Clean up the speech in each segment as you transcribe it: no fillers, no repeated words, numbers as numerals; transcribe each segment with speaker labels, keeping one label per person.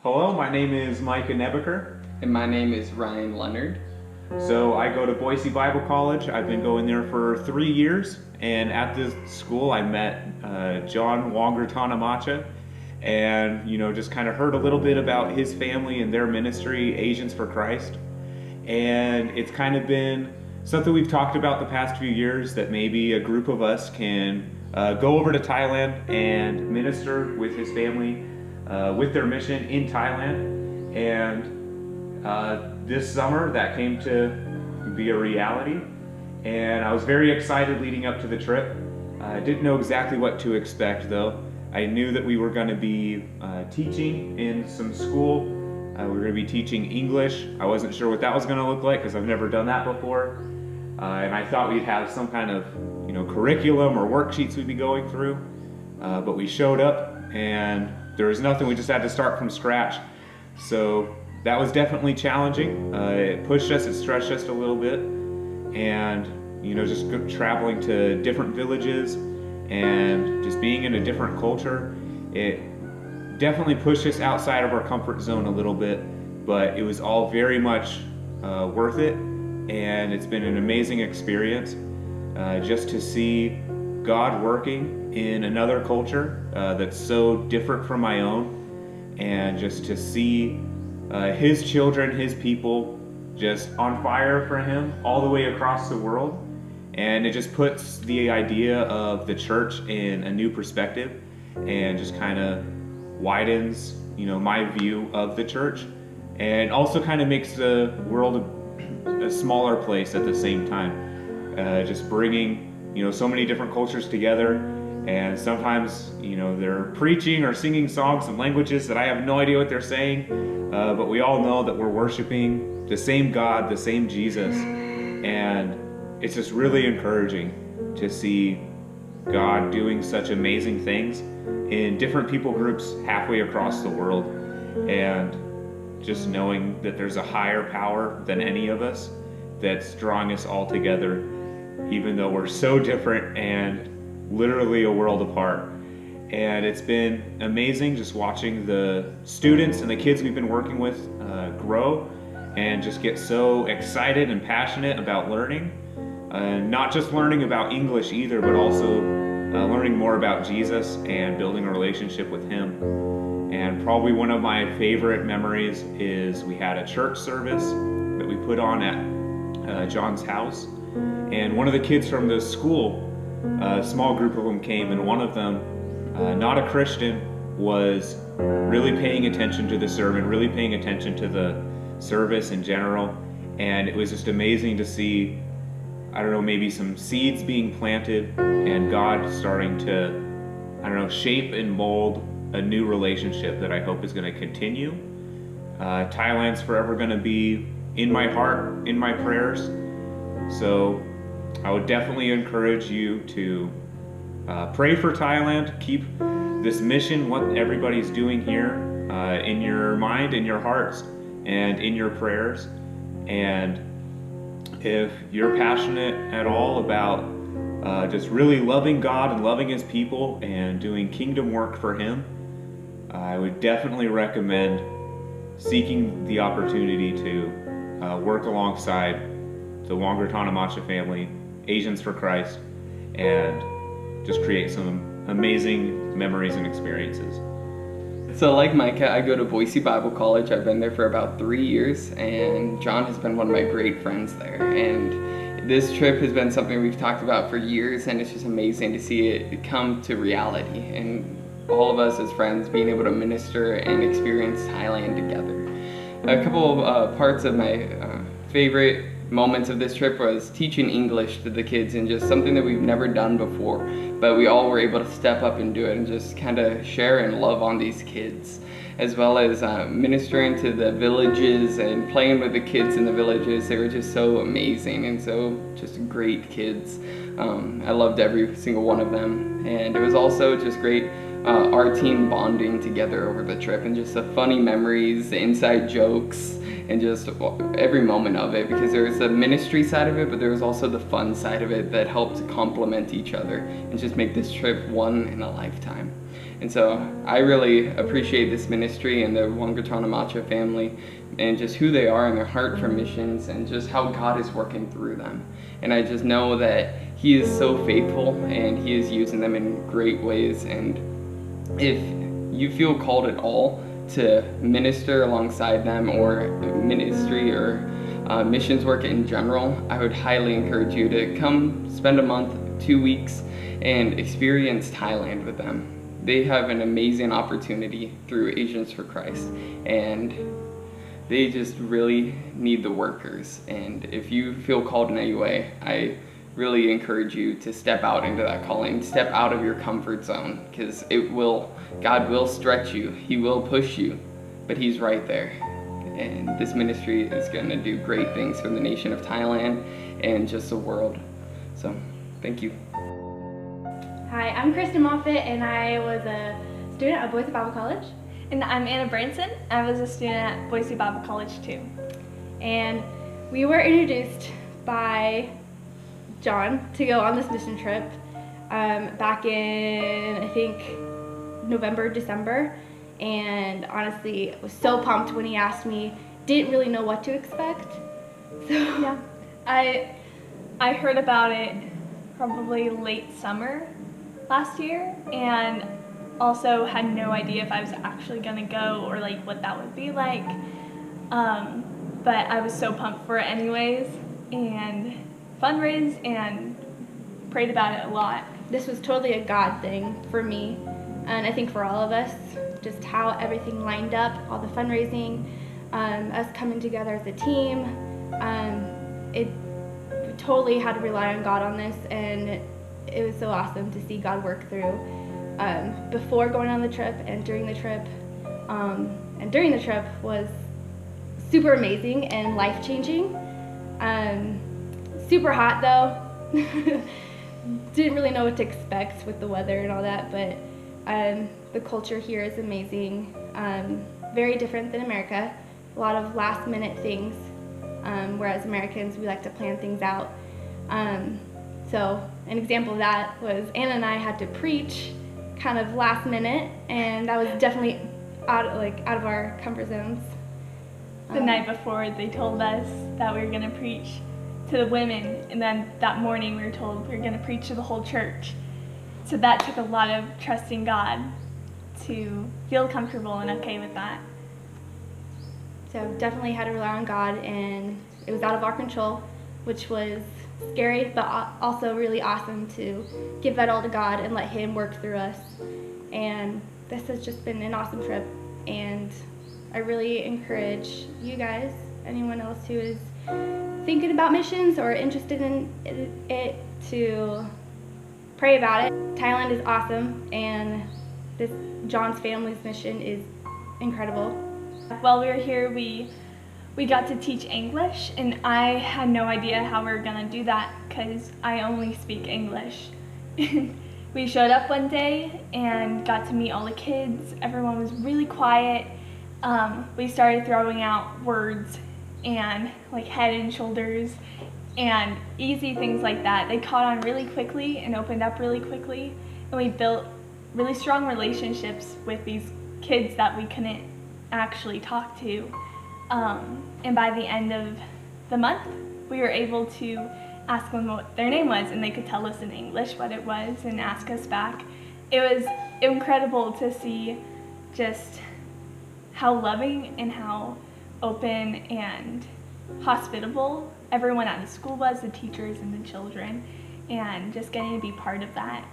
Speaker 1: Hello, my name is Micah Nebeker.
Speaker 2: And my name is Ryan Leonard.
Speaker 1: So I go to Boise Bible College. I've been going there for 3 years, and at this school I met John Wangratana and just kind of heard a little bit about his family and their ministry, Asians for Christ. And it's kind of been something we've talked about the past few years, that maybe a group of us can go over to Thailand and minister with his family with their mission in Thailand. And this summer that came to be a reality, and I was very excited leading up to the trip. I didn't know exactly what to expect though. I knew that we were going to be teaching in some school. We were going to be teaching English. I wasn't sure what that was going to look like because I've never done that before. And I thought we'd have some kind of curriculum or worksheets we'd be going through. But we showed up and there was nothing. We just had to start from scratch. So that was definitely challenging. It pushed us, it stretched us a little bit. And just traveling to different villages and just being in a different culture, it definitely pushed us outside of our comfort zone a little bit, but it was all very much worth it. And it's been an amazing experience just to see God working in another culture that's so different from my own, and just to see his children, his people, just on fire for him all the way across the world. And it just puts the idea of the church in a new perspective, and just kind of widens my view of the church, and also kind of makes the world a smaller place at the same time. Just bringing so many different cultures together, and sometimes they're preaching or singing songs in languages that I have no idea what they're saying, but we all know that we're worshiping the same God, the same Jesus. And it's just really encouraging to see God doing such amazing things in different people groups halfway across the world, and just knowing that there's a higher power than any of us that's drawing us all together, even though we're so different and literally a world apart. And it's been amazing just watching the students and the kids we've been working with grow and just get so excited and passionate about learning. Not just learning about English either, but also learning more about Jesus and building a relationship with him. And probably one of my favorite memories is we had a church service that we put on at John's house. And one of the kids from the school, a small group of them came, and one of them, not a Christian, was really paying attention to the sermon, really paying attention to the service in general. And it was just amazing to see, maybe some seeds being planted and God starting to, shape and mold a new relationship that I hope is going to continue. Thailand's forever going to be in my heart, in my prayers. So I would definitely encourage you to pray for Thailand. Keep this mission, what everybody's doing here, in your mind, in your hearts, and in your prayers. And if you're passionate at all about just really loving God and loving his people and doing kingdom work for him, I would definitely recommend seeking the opportunity to work alongside the Wangratana Macha family, Asians for Christ, and just create some amazing memories and experiences.
Speaker 2: So like Micah, I go to Boise Bible College. I've been there for about 3 years, and John has been one of my great friends there. And this trip has been something we've talked about for years, and it's just amazing to see it come to reality. And all of us as friends being able to minister and experience Thailand together. A couple of parts of my favorite moments of this trip was teaching English to the kids, and just something that we've never done before, but we all were able to step up and do it and just kind of share and love on these kids, as well as ministering to the villages and playing with the kids in the villages. They were just so amazing and so just great kids. I loved every single one of them, and it was also just great our team bonding together over the trip, and just the funny memories, the inside jokes, and just every moment of it, because there was the ministry side of it, but there was also the fun side of it that helped complement each other and just make this trip one in a lifetime. And so I really appreciate this ministry and the Wangata Namacha family and just who they are and their heart for missions and just how God is working through them. And I just know that He is so faithful and He is using them in great ways. And if you feel called at all to minister alongside them or ministry or missions work in general, I would highly encourage you to come spend a month, 2 weeks, and experience Thailand with them. They have an amazing opportunity through Asians for Christ, and they just really need the workers. And if you feel called in any way, I really encourage you to step out into that calling, step out of your comfort zone, because God will stretch you, He will push you, but He's right there. And this ministry is going to do great things for the nation of Thailand and just the world. So, thank you.
Speaker 3: Hi, I'm Kristen Moffitt, and I was a student at Boise Bible College.
Speaker 4: And I'm Anna Branson. I was a student at Boise Bible College too.
Speaker 3: And we were introduced by John to go on this mission trip back in, I think, November, December. And honestly, was so pumped when he asked me. Didn't really know what to expect. So
Speaker 4: yeah, I heard about it probably late summer last year, and also had no idea if I was actually gonna go or like what that would be like. But I was so pumped for it anyways, and fundraised and prayed about it a lot.
Speaker 3: This was totally a God thing for me, and I think for all of us, just how everything lined up, all the fundraising, us coming together as a team. It totally had to rely on God on this, and it was so awesome to see God work through before going on the trip and during the trip. And during the trip was super amazing and life-changing. Super hot though. Didn't really know what to expect with the weather and all that, but the culture here is amazing. Very different than America. A lot of last-minute things, whereas Americans, we like to plan things out. So an example of that was Anna and I had to preach kind of last minute, and that was definitely out of our comfort zones.
Speaker 4: The night before, they told us that we were going to preach to the women, and then that morning we were told we were going to preach to the whole church. So that took a lot of trusting God to feel comfortable and okay with that.
Speaker 3: So definitely had to rely on God, and it was out of our control, which was scary, but also really awesome to give that all to God and let Him work through us. And this has just been an awesome trip, and I really encourage you guys, anyone else who is thinking about missions or interested in it, to pray about it. Thailand is awesome, and this John's family's mission is incredible.
Speaker 4: While we were here, we got to teach English, and I had no idea how we were gonna do that because I only speak English. We showed up one day and got to meet all the kids. Everyone was really quiet. We started throwing out words and like head and shoulders and easy things like that. They caught on really quickly and opened up really quickly, and we built really strong relationships with these kids that we couldn't actually talk to. And by the end of the month, we were able to ask them what their name was, and they could tell us in English what it was and ask us back. It was incredible to see just how loving and how open and hospitable everyone at the school was, the teachers and the children, and just getting to be part of that.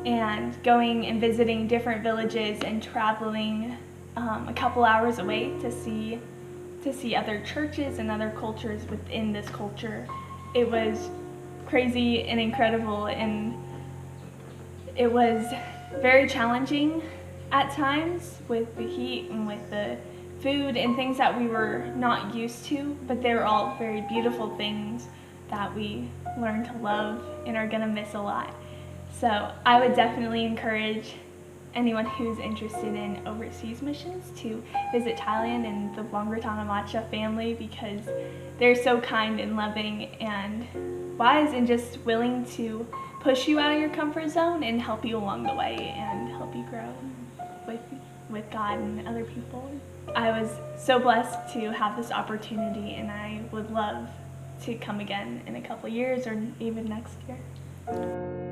Speaker 4: And going and visiting different villages and traveling a couple hours away to see other churches and other cultures within this culture. It was crazy and incredible, and it was very challenging at times with the heat and with the food and things that we were not used to, but they were all very beautiful things that we learned to love and are gonna miss a lot. So I would definitely encourage anyone who's interested in overseas missions to visit Thailand and the Wangata Namacha family, because they're so kind and loving and wise and just willing to push you out of your comfort zone and help you along the way and help you grow with God and other people. I was so blessed to have this opportunity, and I would love to come again in a couple years or even next year.